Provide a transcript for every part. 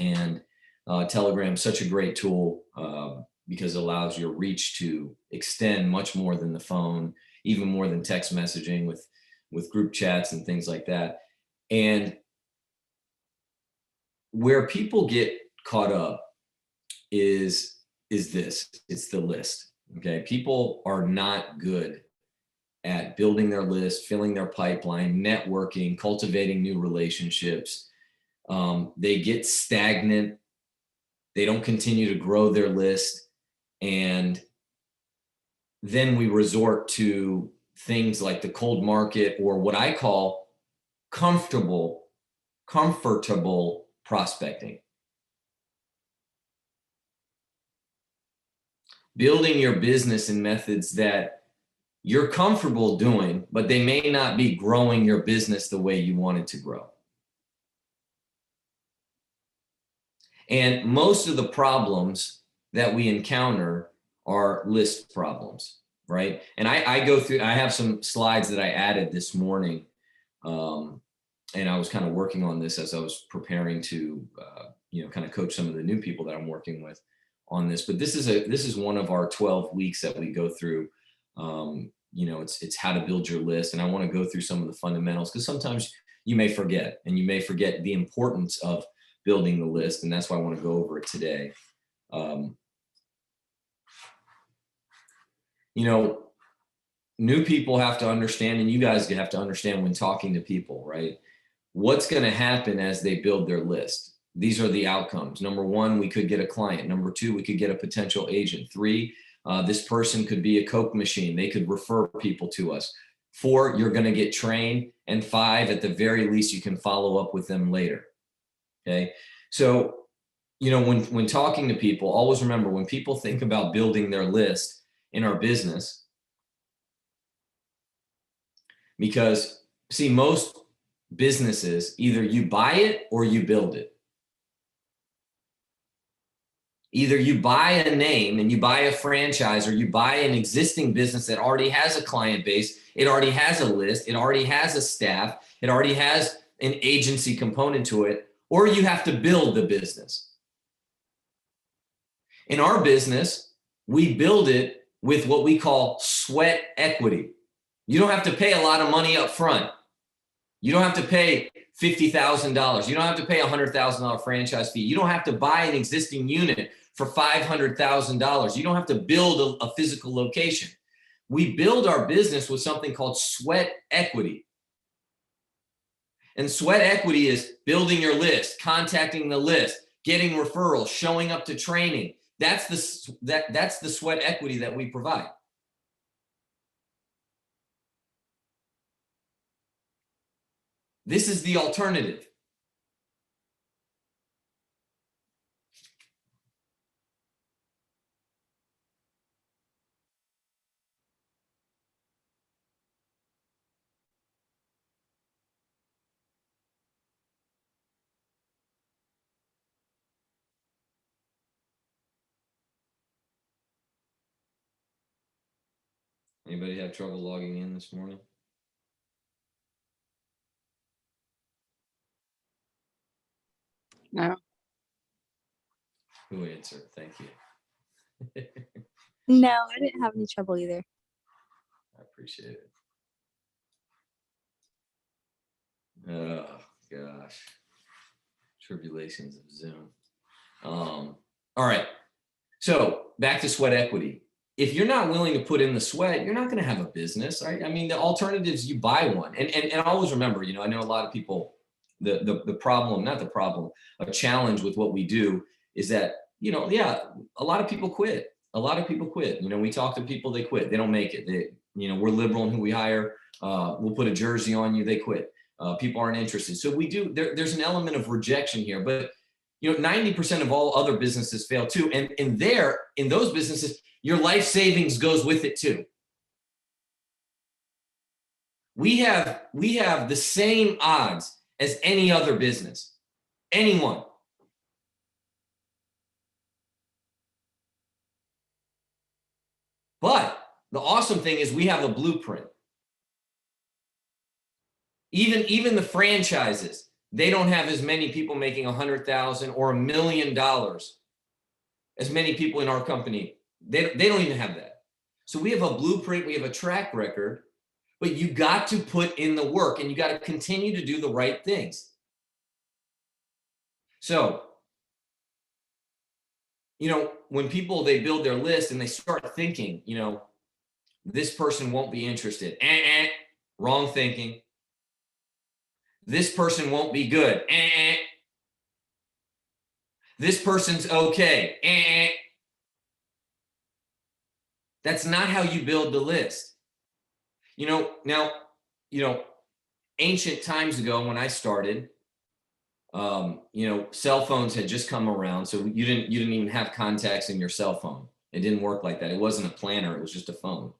And Telegram is such a great tool because it allows your reach to extend much more than the phone, even more than text messaging with group chats and things like that. And where people get caught up is this, it's the list. Okay. People are not good at building their list, filling their pipeline, networking, cultivating new relationships. They get stagnant. They don't continue to grow their list. And then we resort to things like the cold market, or what I call comfortable prospecting. Building your business in methods that you're comfortable doing, but they may not be growing your business the way you want it to grow. And most of the problems that we encounter are list problems, right? And I go through, I have some slides that I added this morning. And I was kind of working on this as I was preparing to, kind of coach some of the new people that I'm working with on this. But this is one of our 12 weeks that we go through. It's how to build your list. And I want to go through some of the fundamentals, because sometimes you may forget, and you may forget the importance of building the list. And that's why I want to go over it today. New people have to understand, and you guys have to understand when talking to people, right? What's going to happen as they build their list? These are the outcomes. Number one, we could get a client. Number two, we could get a potential agent. Three, this person could be a Coke machine. They could refer people to us. Four, you're going to get trained. And five, at the very least, you can follow up with them later. Okay. So, when talking to people, always remember, when people think about building their list in our business, because see, most businesses, either you buy it or you build it. Either you buy a name and you buy a franchise, or you buy an existing business that already has a client base, it already has a list, it already has a staff, it already has an agency component to it, or you have to build the business. In our business, we build it with what we call sweat equity. You don't have to pay a lot of money up front. You don't have to pay $50,000. You don't have to pay a $100,000 franchise fee. You don't have to buy an existing unit for $500,000. You don't have to build a physical location. We build our business with something called sweat equity. And sweat equity is building your list, contacting the list, getting referrals, showing up to training. That's the sweat equity that we provide. This is the alternative. Anybody have trouble logging in this morning? No. Who answered? Thank you. No, I didn't have any trouble either. I appreciate it. Oh, gosh. Tribulations of Zoom. All right. So back to sweat equity. If you're not willing to put in the sweat, you're not going to have a business, right? I mean, the alternatives, you buy one. And always remember, I know a lot of people, the problem, not the problem, a challenge with what we do is that, a lot of people quit. A lot of people quit. We talk to people, they quit. They don't make it. We're liberal in who we hire. We'll put a jersey on you, they quit. People aren't interested. So we do, there's an element of rejection here, but 90% of all other businesses fail too. And in those businesses, your life savings goes with it too. We have the same odds as any other business, anyone. But the awesome thing is we have a blueprint. Even the franchises, They don't have as many people making $100,000 or $1 million as many people in our company. They don't even have that. So we have a blueprint, we have a track record, but you got to put in the work and you got to continue to do the right things. So, when people, they build their list and they start thinking, this person won't be interested. Wrong thinking. This person won't be good. This person's okay. That's not how you build the list. Now, ancient times ago when I started, cell phones had just come around. So you didn't even have contacts in your cell phone. It didn't work like that. It wasn't a planner. It was just a phone.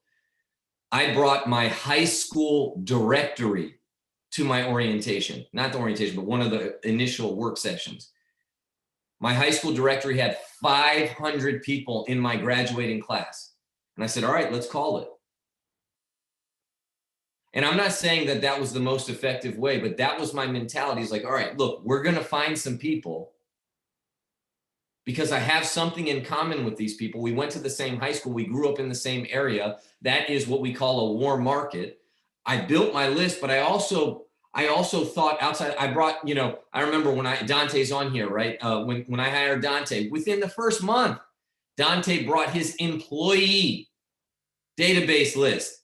I brought my high school directory to my orientation, not the orientation, but one of the initial work sessions. My high school directory had 500 people in my graduating class. And I said, all right, let's call it. And I'm not saying that that was the most effective way, but that was my mentality. It's like, all right, look, we're going to find some people because I have something in common with these people. We went to the same high school. We grew up in the same area. That is what we call a warm market. I built my list, but I also thought outside. I brought, I remember when Dante's on here, right? When I hired Dante, within the first month, Dante brought his employee database list.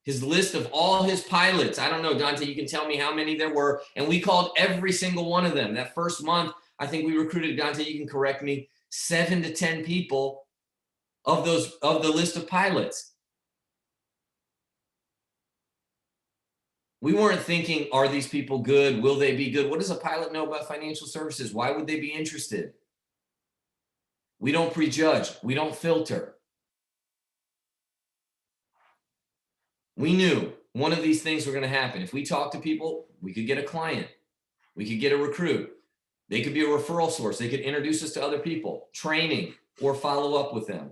His list of all his pilots. I don't know, Dante, you can tell me how many there were. And we called every single one of them. That first month, I think we recruited, Dante, you can correct me, 7 to 10 people of the list of pilots. We weren't thinking, are these people good? Will they be good? What does a pilot know about financial services? Why would they be interested? We don't prejudge. We don't filter. We knew one of these things were going to happen. If we talk to people, we could get a client. We could get a recruit. They could be a referral source. They could introduce us to other people, training, or follow up with them.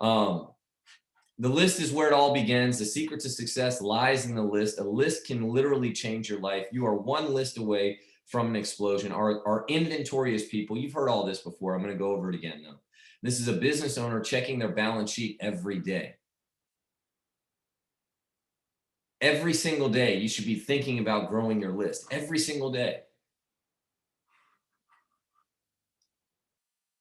The list is where it all begins. The secret to success lies in the list. A list can literally change your life. You are one list away from an explosion. Our inventory as people, you've heard all this before. I'm going to go over it again though. This is a business owner checking their balance sheet every day. Every single day, you should be thinking about growing your list. Every single day.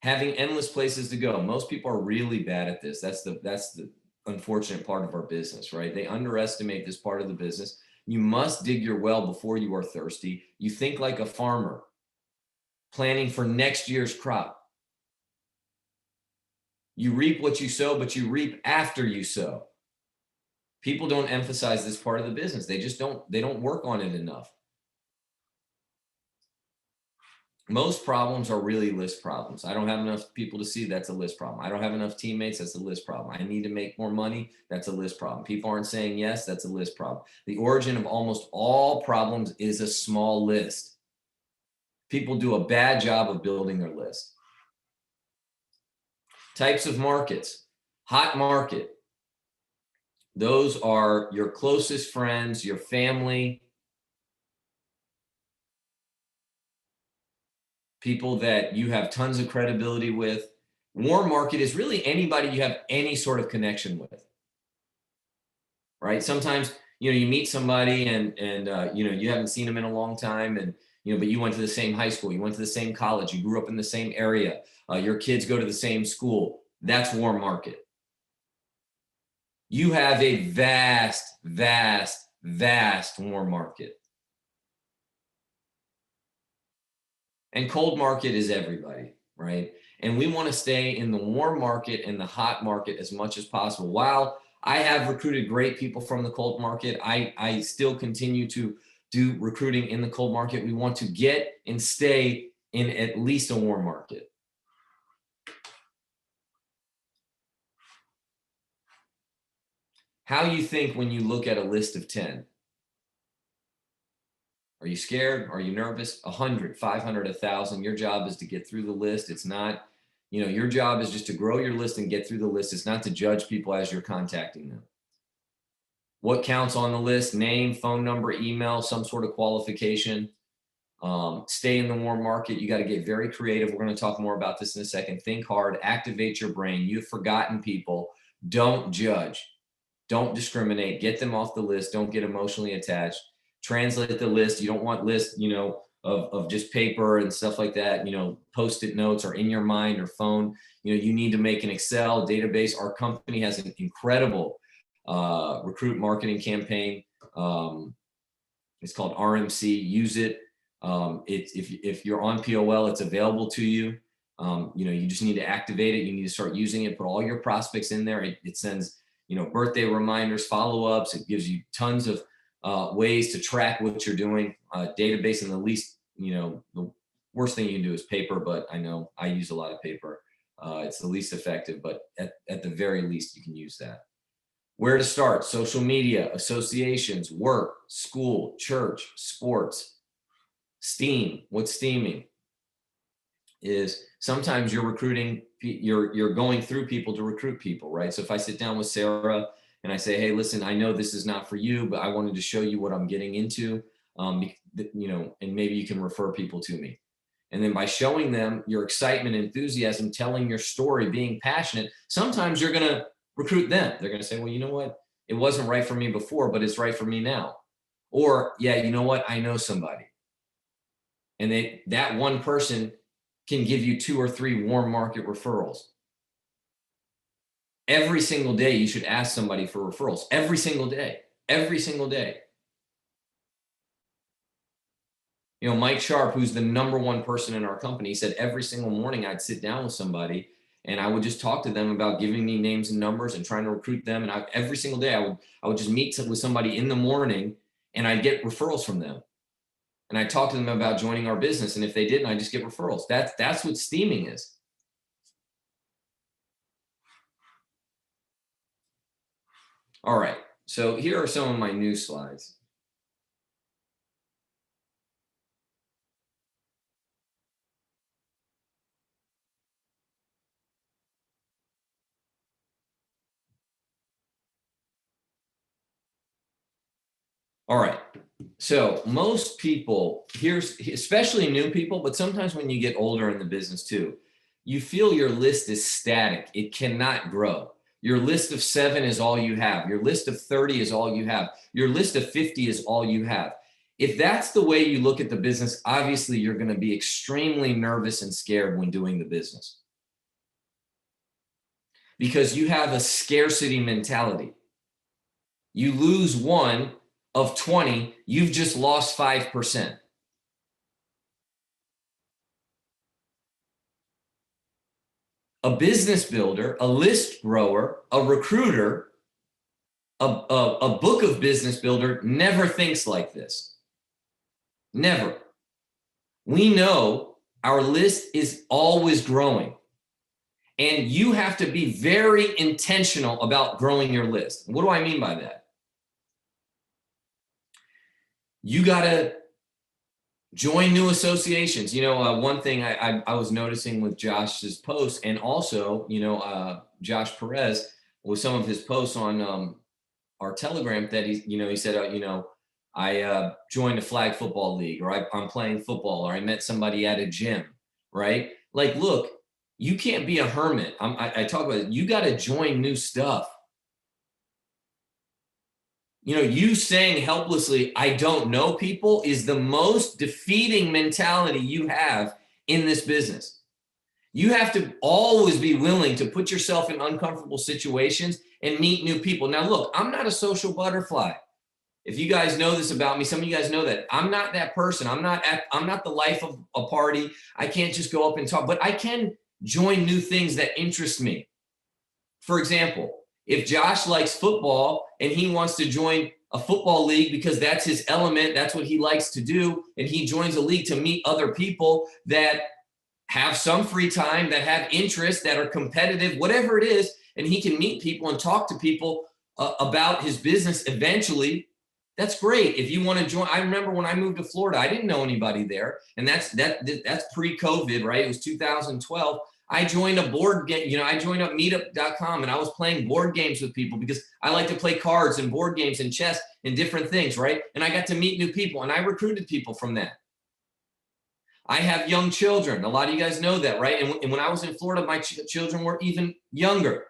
Having endless places to go. Most people are really bad at this. That's the unfortunate part of our business, right? They underestimate this part of the business. You must dig your well before you are thirsty. You think like a farmer, planning for next year's crop. You reap what you sow, but you reap after you sow. People don't emphasize this part of the business. They don't work on it enough. Most problems are really list problems. I don't have enough people to see, that's a list problem. I don't have enough teammates, that's a list problem. I need to make more money, that's a list problem. People aren't saying yes, that's a list problem. The origin of almost all problems is a small list. People do a bad job of building their list. Types of markets. Hot market. Those are your closest friends, your family, people that you have tons of credibility with. Warm market is really anybody you have any sort of connection with, right? Sometimes, you meet somebody and you haven't seen them in a long time and, but you went to the same high school, you went to the same college, you grew up in the same area, your kids go to the same school. That's warm market. You have a vast, vast, vast warm market. And cold market is everybody, right? And we want to stay in the warm market and the hot market as much as possible. While I have recruited great people from the cold market, I still continue to do recruiting in the cold market. We want to get and stay in at least a warm market. How you think when you look at a list of 10? Are you scared? Are you nervous? 100, 500, 1,000. Your job is to get through the list. It's not, your job is just to grow your list and get through the list. It's not to judge people as you're contacting them. What counts on the list? Name, phone number, email, some sort of qualification. Stay in the warm market. You got to get very creative. We're going to talk more about this in a second. Think hard, activate your brain. You've forgotten people. Don't judge. Don't discriminate. Get them off the list. Don't get emotionally attached. Translate the list. You don't want lists, of just paper and stuff like that, post-it notes or in your mind or phone. You need to make an Excel database. Our company has an incredible recruit marketing campaign. It's called RMC. Use it. If you're on POL, it's available to you. You just need to activate it. You need to start using it. Put all your prospects in there. It sends birthday reminders, follow-ups. It gives you tons of ways to track what you're doing. Database, and the worst thing you can do is paper, but I know I use a lot of paper. It's the least effective, but at the very least, you can use that. Where to start? Social media, associations, work, school, church, sports. Steam. What's steaming? Is sometimes you're recruiting, you're going through people to recruit people, right? So if I sit down with Sarah and I say, hey, listen, I know this is not for you, but I wanted to show you what I'm getting into, and maybe you can refer people to me. And then by showing them your excitement, enthusiasm, telling your story, being passionate, sometimes you're going to recruit them. They're going to say, well, you know what? It wasn't right for me before, but it's right for me now. Or, yeah, you know what? I know somebody. And that one person can give you 2 or 3 warm market referrals. Every single day, you should ask somebody for referrals. Every single day. Every single day. Mike Sharp, who's the #1 person in our company, said every single morning I'd sit down with somebody and I would just talk to them about giving me names and numbers and trying to recruit them. And every single day I would just meet with somebody in the morning and I'd get referrals from them. And I talked to them about joining our business. And if they didn't, I just get referrals. That's what steaming is. All right. So here are some of my new slides. All right. So most people, especially new people, but sometimes when you get older in the business too, you feel your list is static. It cannot grow. Your list of 7 is all you have. Your list of 30 is all you have. Your list of 50 is all you have. If that's the way you look at the business, obviously you're going to be extremely nervous and scared when doing the business, because you have a scarcity mentality. You lose 1 of 20, you've just lost 5%. A business builder, a list grower, a recruiter, a book of business builder never thinks like this. Never. We know our list is always growing. And you have to be very intentional about growing your list. What do I mean by that? You got to join new associations. One thing I was noticing with Josh's posts, and also, Josh Perez, with some of his posts on our Telegram, that he said, I joined a flag football league, or I'm playing football, or I met somebody at a gym, right? Like, look, you can't be a hermit. I talk about it. You got to join new stuff. You saying helplessly, I don't know people, is the most defeating mentality you have in this business. You have to always be willing to put yourself in uncomfortable situations and meet new people. Now, look, I'm not a social butterfly. If you guys know this about me, some of you guys know that I'm not that person. I'm not the life of a party. I can't just go up and talk, but I can join new things that interest me. For example, if Josh likes football and he wants to join a football league because that's his element, that's what he likes to do, and he joins a league to meet other people that have some free time, that have interests, that are competitive, whatever it is, and he can meet people and talk to people about his business eventually, that's great. If you want to join, I remember when I moved to Florida, I didn't know anybody there, and that's pre-COVID, right? It was 2012. I joined a board game, I joined up meetup.com, and I was playing board games with people because I like to play cards and board games and chess and different things, right? And I got to meet new people, and I recruited people from that. I have young children. A lot of you guys know that, right? And when I was in Florida, my children were even younger.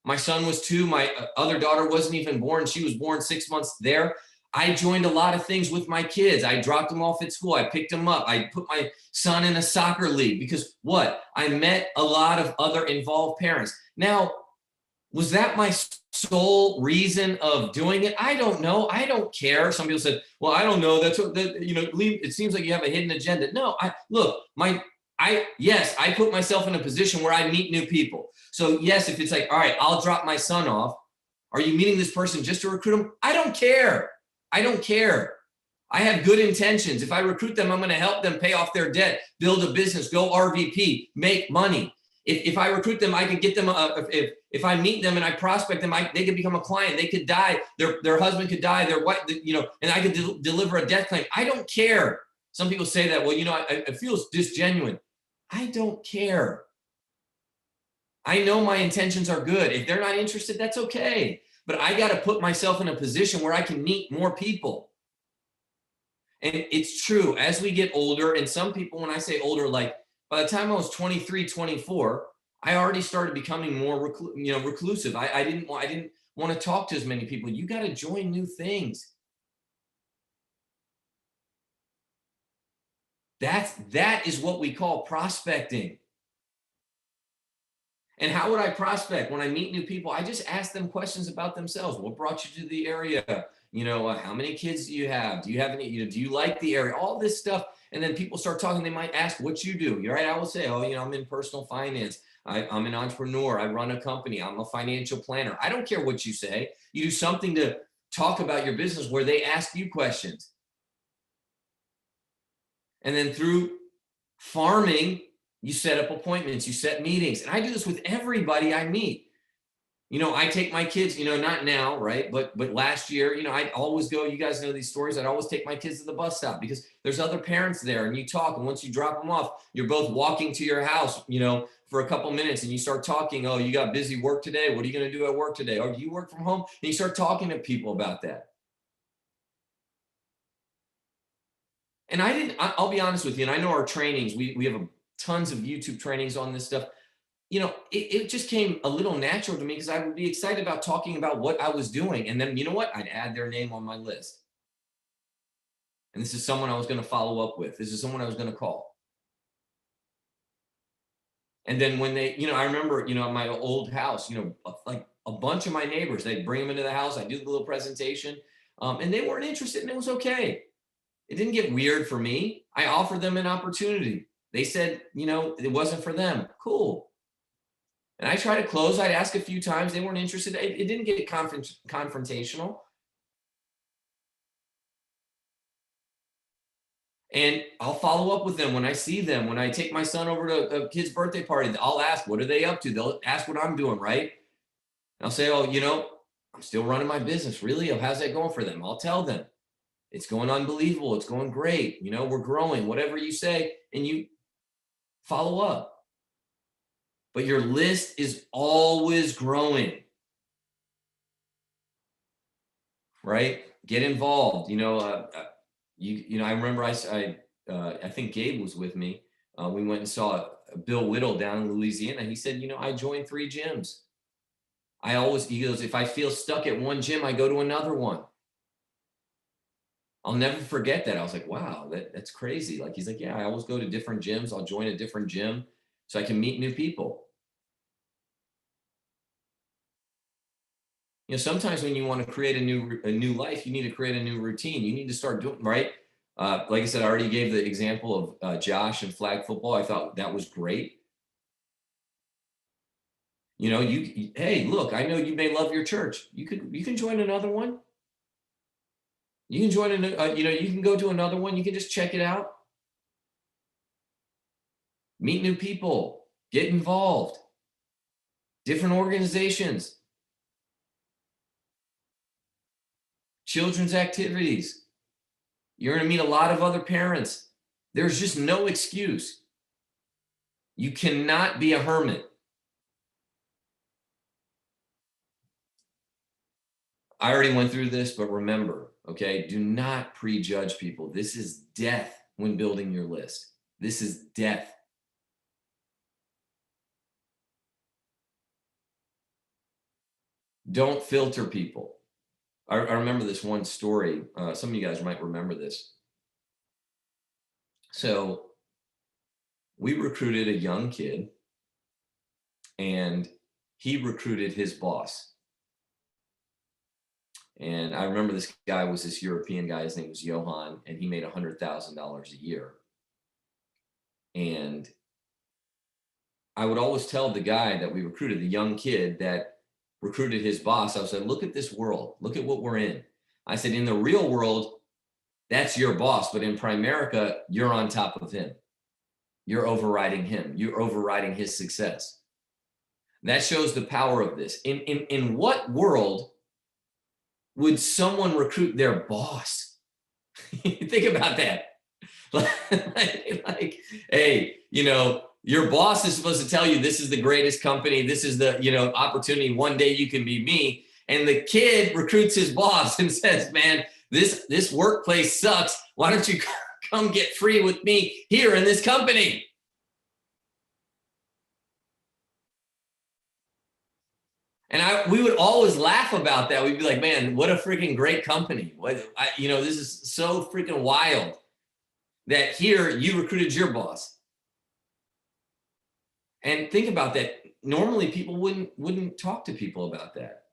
My son was 2. My other daughter wasn't even born. She was born 6 months there. I joined a lot of things with my kids. I dropped them off at school. I picked them up. I put my son in a soccer league because what? I met a lot of other involved parents. Now, was that my sole reason of doing it? I don't know. I don't care. Some people said, well, I don't know. That's what, it seems like you have a hidden agenda. No, yes, I put myself in a position where I meet new people. So yes, if it's like, all right, I'll drop my son off. Are you meeting this person just to recruit him? I don't care. I don't care. I have good intentions. If I recruit them, I'm going to help them pay off their debt, build a business, go RVP, make money. If I recruit them, I can get them. If I meet them and I prospect them, they could become a client. They could die. Their husband could die. Their wife, and I could deliver a death claim. I don't care. Some people say that. Well, it feels disgenuine. I don't care. I know my intentions are good. If they're not interested, that's okay. But I got to put myself in a position where I can meet more people. And it's true, as we get older, and some people, when I say older, like by the time I was 23, 24, I already started becoming more reclusive. I didn't want to talk to as many people. You got to join new things. That is what we call prospecting. And how would I prospect? When I meet new people, I just ask them questions about themselves. What brought you to the area? How many kids do you have? Do you have any, do you like the area? All this stuff. And then people start talking, they might ask what you do. You're right. I will say, I'm in personal finance. I'm an entrepreneur. I run a company. I'm a financial planner. I don't care what you say. You do something to talk about your business where they ask you questions. And then through farming, you set up appointments, you set meetings. And I do this with everybody I meet. I take my kids, not now, right? But last year, I'd always go, you guys know these stories. I'd always take my kids to the bus stop because there's other parents there and you talk. And once you drop them off, you're both walking to your house, for a couple minutes and you start talking. Oh, you got busy work today. What are you going to do at work today? Or do you work from home? And you start talking to people about that. And I'll be honest with you. And I know our trainings, we have tons of YouTube trainings on this stuff. It just came a little natural to me because I would be excited about talking about what I was doing. And then, you know what? I'd add their name on my list. And this is someone I was going to follow up with. This is someone I was going to call. And then when they, I remember, at my old house, like a bunch of my neighbors, they'd bring them into the house. I do the little presentation and they weren't interested and it was okay. It didn't get weird for me. I offered them an opportunity. They said, it wasn't for them. Cool. And I tried to close. I'd ask a few times. They weren't interested. It didn't get confrontational. And I'll follow up with them when I see them. When I take my son over to a kid's birthday party, I'll ask, what are they up to? They'll ask what I'm doing, right? And I'll say, oh, I'm still running my business. Really? Oh, how's that going for them? I'll tell them. It's going unbelievable. It's going great. We're growing, whatever you say, and you follow up. But your list is always growing, right? Get involved. I remember I think Gabe was with me. We went and saw Bill Whittle down in Louisiana. He said, I joined 3 gyms. He goes, if I feel stuck at one gym, I go to another one. I'll never forget that. I was like, wow, that's crazy. Like, he's like, yeah, I always go to different gyms. I'll join a different gym so I can meet new people. Sometimes when you want to create a new life, you need to create a new routine. You need to start doing, right? Like I said, I already gave the example of Josh and flag football. I thought that was great. Hey, look, I know you may love your church. You can join another one. You can join you can go to another one. You can just check it out. Meet new people, get involved, different organizations, children's activities. You're going to meet a lot of other parents. There's just no excuse. You cannot be a hermit. I already went through this, but remember, okay, do not prejudge people. This is death when building your list. This is death. Don't filter people. I remember this one story. Some of you guys might remember this. So we recruited a young kid, and he recruited his boss. And I remember this guy was this European guy. His name was Johan, and he made $100,000 a year. And I would always tell the guy that we recruited, the young kid that recruited his boss, I said, look at this world. Look at what we're in. I said, in the real world, that's your boss. But in Primerica, you're on top of him. You're overriding him. You're overriding his success. That shows the power of this. In what world would someone recruit their boss? Think about that. like, hey, you know, your boss is supposed to tell you this is the greatest company. This is the, you know, opportunity. One day you can be me. And the kid recruits his boss and says, man, this workplace sucks. Why don't you come get free with me here in this company? And we would always laugh about that. We'd be like, man, what a freaking great company. You know, this is so freaking wild that here you recruited your boss. And think about that. Normally people wouldn't talk to people about that.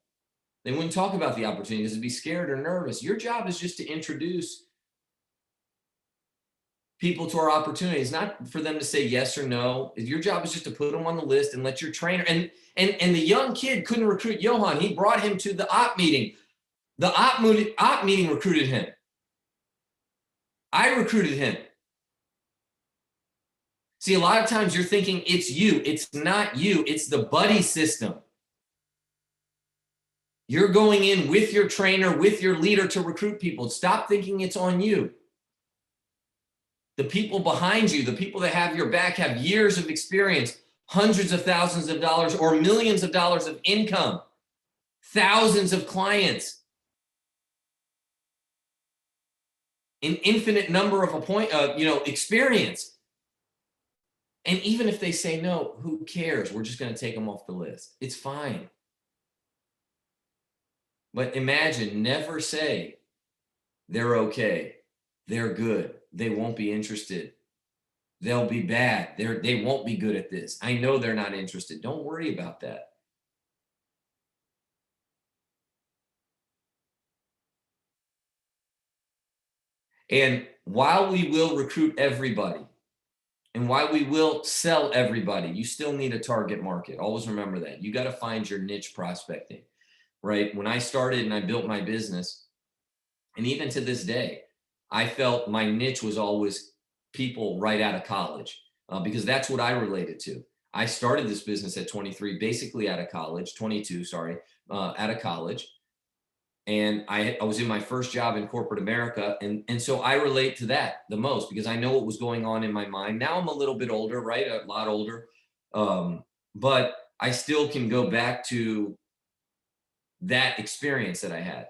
They wouldn't talk about the opportunities, they'd be scared or nervous. Your job is just to introduce people to our opportunities, not for them to say yes or no. Your job is just to put them on the list and let your trainer, and the young kid couldn't recruit Johan. He brought him to the op meeting. The op meeting recruited him. I recruited him. See, a lot of times you're thinking it's you. It's not you. It's the buddy system. You're going in with your trainer, with your leader to recruit people. Stop thinking it's on you. The people behind you, the people that have your back, have years of experience, hundreds of thousands of dollars or millions of dollars of income, thousands of clients, an infinite number of experience. And even if they say no, who cares? We're just going to take them off the list. It's fine. But imagine, never say they're okay, they're good, they won't be interested, they'll be bad, they won't be good at this. I know they're not interested. Don't worry about that. And while we will recruit everybody, and while we will sell everybody, you still need a target market. Always remember that. You got to find your niche prospecting, right? When I started and I built my business, and even to this day, I felt my niche was always people right out of college, because that's what I related to. I started this business at 23, basically out of college, 22, sorry, out of college. And I was in my first job in corporate America. And so I relate to that the most because I know what was going on in my mind. Now I'm a little bit older, right? A lot older. But I still can go back to that experience that I had.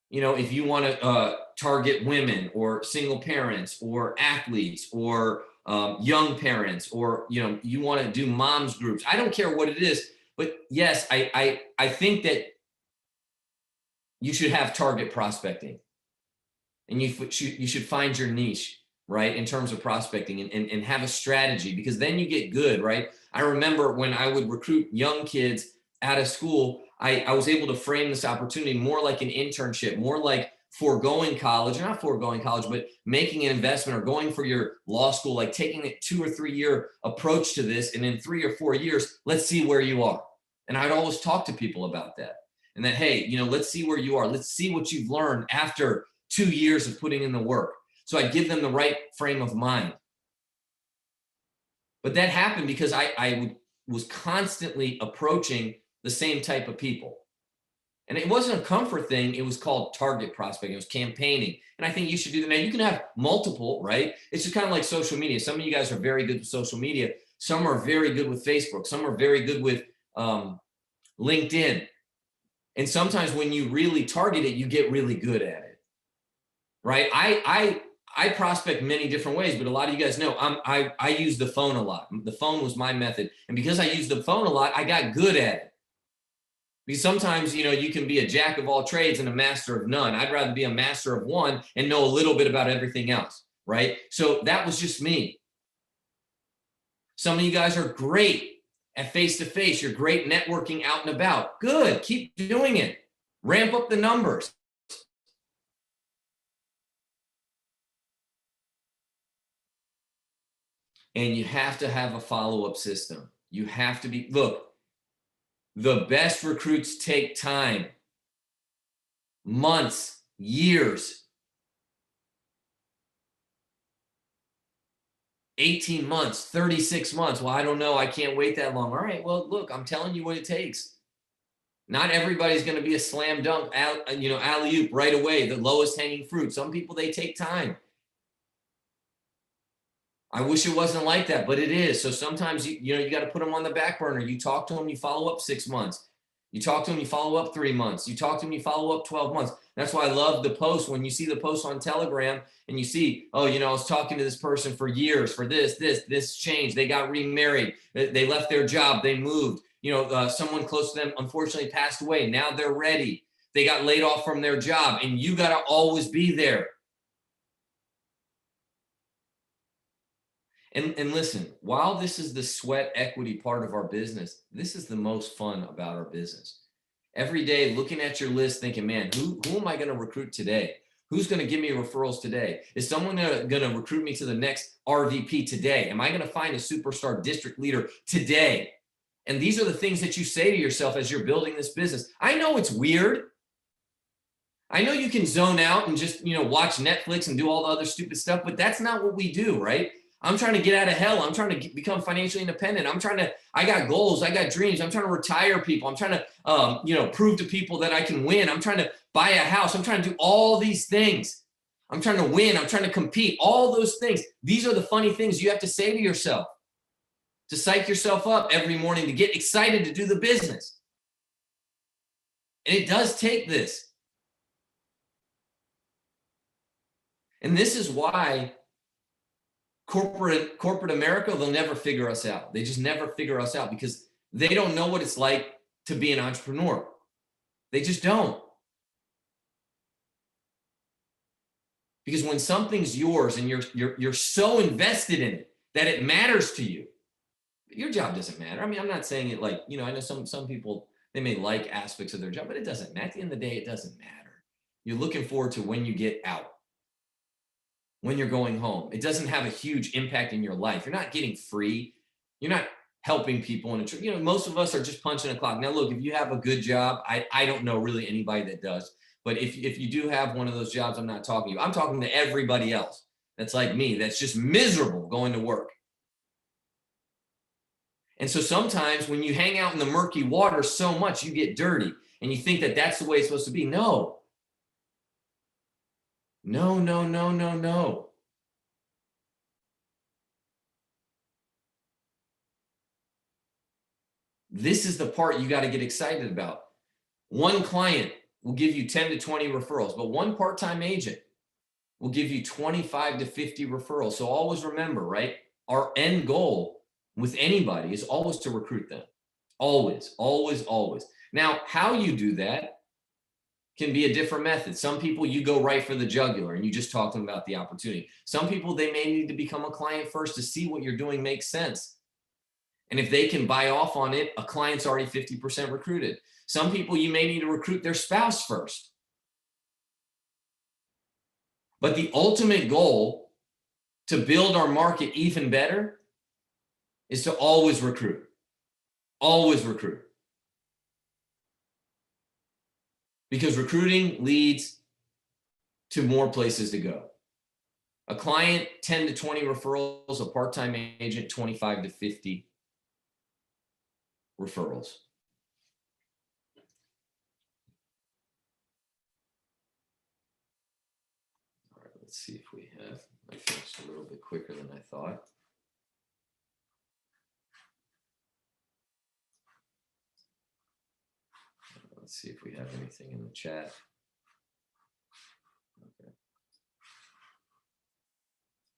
You know, if you want to target women or single parents or athletes or young parents, or, you know, you want to do moms groups, I don't care what it is. But yes, I think that you should have target prospecting, and you should find your niche, right, in terms of prospecting, and have a strategy, because then you get good, right? I remember when I would recruit young kids out of school, I was able to frame this opportunity more like an internship, more like foregoing college, not foregoing college, but making an investment or going for your law school, like taking a 2 or 3 year approach to this. And in 3 or 4 years, let's see where you are. And I'd always talk to people about that. And that, hey, you know, let's see where you are. Let's see what you've learned after 2 years of putting in the work. So I give them the right frame of mind. But that happened because I was constantly approaching the same type of people. And it wasn't a comfort thing. It was called target prospecting. It was campaigning. And I think you should do that. Now, you can have multiple, right? It's just kind of like social media. Some of you guys are very good with social media. Some are very good with Facebook. Some are very good with LinkedIn. And sometimes when you really target it, you get really good at it, right? I prospect many different ways, but a lot of you guys know I use the phone a lot. The phone was my method. And because I use the phone a lot, I got good at it. Because sometimes, you can be a jack of all trades and a master of none. I'd rather be a master of one and know a little bit about everything else, right? So that was just me. Some of you guys are great at face-to-face. You're great networking out and about. Good, keep doing it. Ramp up the numbers. And you have to have a follow-up system. You have to be, look, the best recruits take time, months, years, 18 months, 36 months. Well, I don't know. I can't wait that long. All right. Well, look, I'm telling you what it takes. Not everybody's going to be a slam dunk, alley-oop right away, the lowest hanging fruit. Some people, they take time. I wish it wasn't like that, but it is. So sometimes you got to put them on the back burner. You talk to them, you follow up 6 months. You talk to them, you follow up 3 months. You talk to them, you follow up 12 months. That's why I love the post. When you see the post on Telegram and you see, oh, I was talking to this person for years for this changed. They got remarried. They left their job. They moved. Someone close to them unfortunately passed away. Now they're ready. They got laid off from their job, and you got to always be there. And listen, while this is the sweat equity part of our business, this is the most fun about our business. Every day looking at your list thinking, man, who am I going to recruit today? Who's going to give me referrals today? Is someone going to recruit me to the next RVP today? Am I going to find a superstar district leader today? And these are the things that you say to yourself as you're building this business. I know it's weird. I know you can zone out and just, watch Netflix and do all the other stupid stuff, but that's not what we do, right? I'm trying to get out of hell. I'm trying to become financially independent. I got goals. I got dreams. I'm trying to retire people. I'm trying to, prove to people that I can win. I'm trying to buy a house. I'm trying to do all these things. I'm trying to win. I'm trying to compete. All those things. These are the funny things you have to say to yourself to psych yourself up every morning, to get excited to do the business. And it does take this. And this is why corporate America, they'll never figure us out. They just never figure us out because they don't know what it's like to be an entrepreneur. They just don't. Because when something's yours and you're so invested in it that it matters to you, your job doesn't matter. I mean, I'm not saying it like, I know some people, they may like aspects of their job, but it doesn't matter. At the end of the day, it doesn't matter. You're looking forward to when you get out. When you're going home. It doesn't have a huge impact in your life. You're not getting free. You're not helping people in a, most of us are just punching a clock. Now, look, if you have a good job, I don't know really anybody that does, but if you do have one of those jobs, I'm not talking to you. I'm talking to everybody else that's like me, that's just miserable going to work. And so sometimes when you hang out in the murky water so much, you get dirty and you think that that's the way it's supposed to be. No. No, no, no, no, no. This is the part you got to get excited about. One client will give you 10 to 20 referrals, but one part-time agent will give you 25 to 50 referrals. So always remember, right? Our end goal with anybody is always to recruit them. Always, always, always. Now, how you do that can be a different method. Some people, you go right for the jugular and you just talk to them about the opportunity. Some people, they may need to become a client first to see what you're doing makes sense. And if they can buy off on it, a client's already 50% recruited. Some people, you may need to recruit their spouse first. But the ultimate goal to build our market even better is to always recruit. Always recruit. Because recruiting leads to more places to go. A client, 10 to 20 referrals, a part-time agent, 25 to 50 referrals. All right, let's see if we have, I finished a little bit quicker than I thought. Let's see if we have anything in the chat.